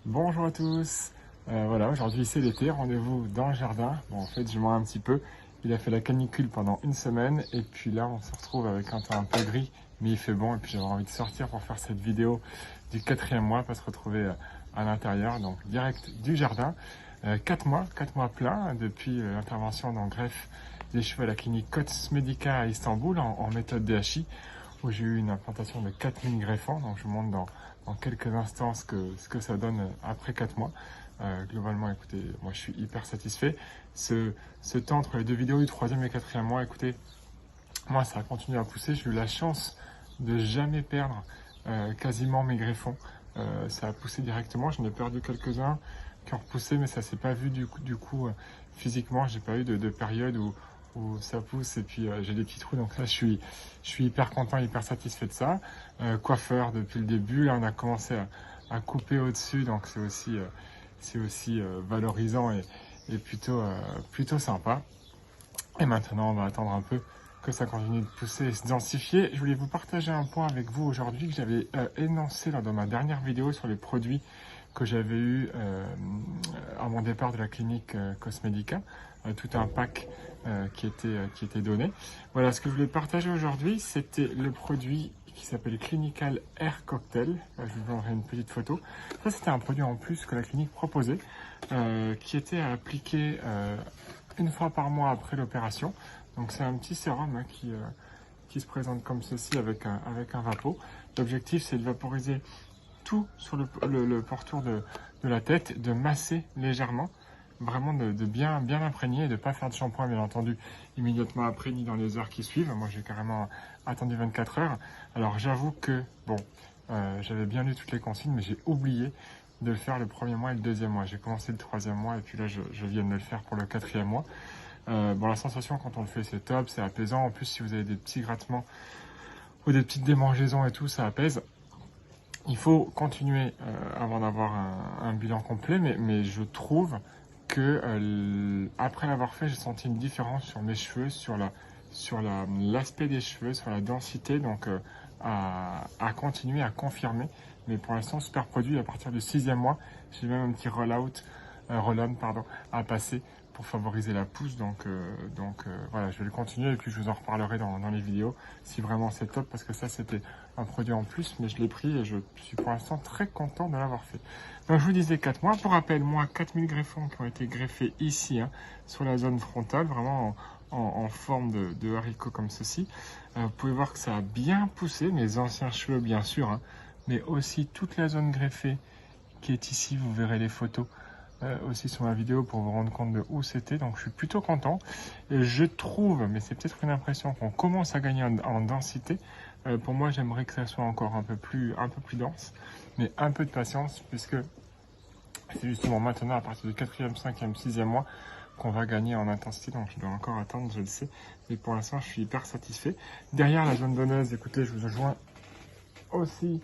Bonjour à tous. Voilà, aujourd'hui c'est l'été, rendez-vous dans le jardin. Bon, en fait, je mens un petit peu. Il a fait la canicule pendant une semaine et puis là, on se retrouve avec un temps un peu gris, mais il fait bon et puis j'avais envie de sortir pour faire cette vidéo du 4e mois, pas se retrouver à l'intérieur, donc direct du jardin. 4 mois pleins depuis l'intervention dans greffe des cheveux à la clinique Cosmedica à Istanbul en méthode DHI, où j'ai eu une implantation de 4000 greffons. Donc je vous montre dans quelques instants ce que ça donne après 4 mois. Globalement, écoutez, moi je suis hyper satisfait. Ce temps entre les deux vidéos du 3e et 4e mois, écoutez, moi ça a continué à pousser. J'ai eu la chance de jamais perdre quasiment mes greffons. Ça a poussé directement. J'en ai perdu quelques-uns qui ont repoussé, mais ça s'est pas vu du coup physiquement. J'ai pas eu de période où ça pousse et puis j'ai des petits trous. Donc là, je suis hyper content, hyper satisfait de ça. Coiffeur depuis le début. Là, on a commencé à couper au-dessus, donc c'est aussi valorisant et plutôt sympa. Et maintenant, on va attendre un peu que ça continue de pousser et se densifier. Je voulais vous partager un point avec vous aujourd'hui que j'avais énoncé lors de ma dernière vidéo sur les produits que j'avais eu à mon départ de la clinique Cosmedica. Tout un pack qui était donné. Voilà, ce que je voulais partager aujourd'hui, c'était le produit qui s'appelle Clinical Air Cocktail. Je vous enverrai une petite photo. Ça, c'était un produit en plus que la clinique proposait, qui était à appliquer une fois par mois après l'opération. Donc c'est un petit sérum qui se présente comme ceci avec un vapeau. L'objectif, c'est de vaporiser tout sur le pourtour de la tête, de masser légèrement, vraiment de bien imprégner et de ne pas faire de shampoing, bien entendu, immédiatement après ni dans les heures qui suivent. Moi, j'ai carrément attendu 24 heures. Alors, j'avoue que, bon, j'avais bien lu toutes les consignes, mais j'ai oublié de le faire le 1er mois et le 2e mois. J'ai commencé le 3e mois et puis là, je viens de le faire pour le 4e mois. Bon, la sensation quand on le fait, c'est top, c'est apaisant. En plus, si vous avez des petits grattements ou des petites démangeaisons et tout, ça apaise. Il faut continuer avant d'avoir un bilan complet, mais je trouve que après l'avoir fait, j'ai senti une différence sur mes cheveux, sur l'aspect des cheveux, sur la densité, donc à continuer, à confirmer. Mais pour l'instant, super produit. À partir du 6e mois, j'ai même un petit roll-on à passer pour favoriser la pousse. Donc voilà, je vais le continuer et puis je vous en reparlerai dans les vidéos si vraiment c'est top, parce que ça c'était un produit en plus, mais je l'ai pris et je suis pour l'instant très content de l'avoir fait. Donc je vous disais 4 mois. Pour rappel, moi 4000 greffons qui ont été greffés ici, hein, sur la zone frontale, vraiment en forme de haricot comme ceci. Vous pouvez voir que ça a bien poussé, mes anciens cheveux bien sûr, hein, mais aussi toute la zone greffée qui est ici. Vous verrez les photos aussi sur ma vidéo pour vous rendre compte de où c'était. Donc je suis plutôt content. Et je trouve, mais c'est peut-être une impression, qu'on commence à gagner en densité. Pour moi, j'aimerais que ça soit encore un peu plus dense, mais un peu de patience, puisque c'est justement maintenant, à partir du 4e, 5e, 6e mois, qu'on va gagner en intensité. Donc je dois encore attendre, je le sais. Mais pour l'instant, je suis hyper satisfait. Derrière la zone donneuse, écoutez, je vous joins aussi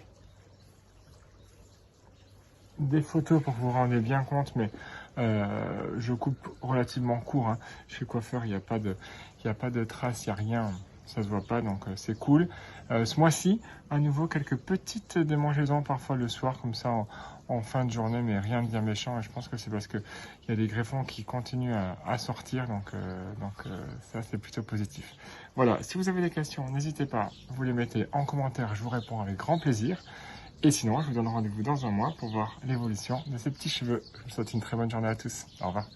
des photos pour que vous vous rendiez bien compte, mais je coupe relativement court, hein. Chez coiffeur, il n'y a pas de traces, il n'y a rien, ça se voit pas, donc c'est cool. Ce mois-ci, à nouveau quelques petites démangeaisons parfois le soir, comme ça en fin de journée, mais rien de bien méchant. Et je pense que c'est parce que il y a des greffons qui continuent à sortir, donc ça c'est plutôt positif. Voilà, si vous avez des questions, n'hésitez pas, vous les mettez en commentaire, je vous réponds avec grand plaisir. Et sinon, je vous donne rendez-vous dans un mois pour voir l'évolution de ces petits cheveux. Je vous souhaite une très bonne journée à tous. Au revoir.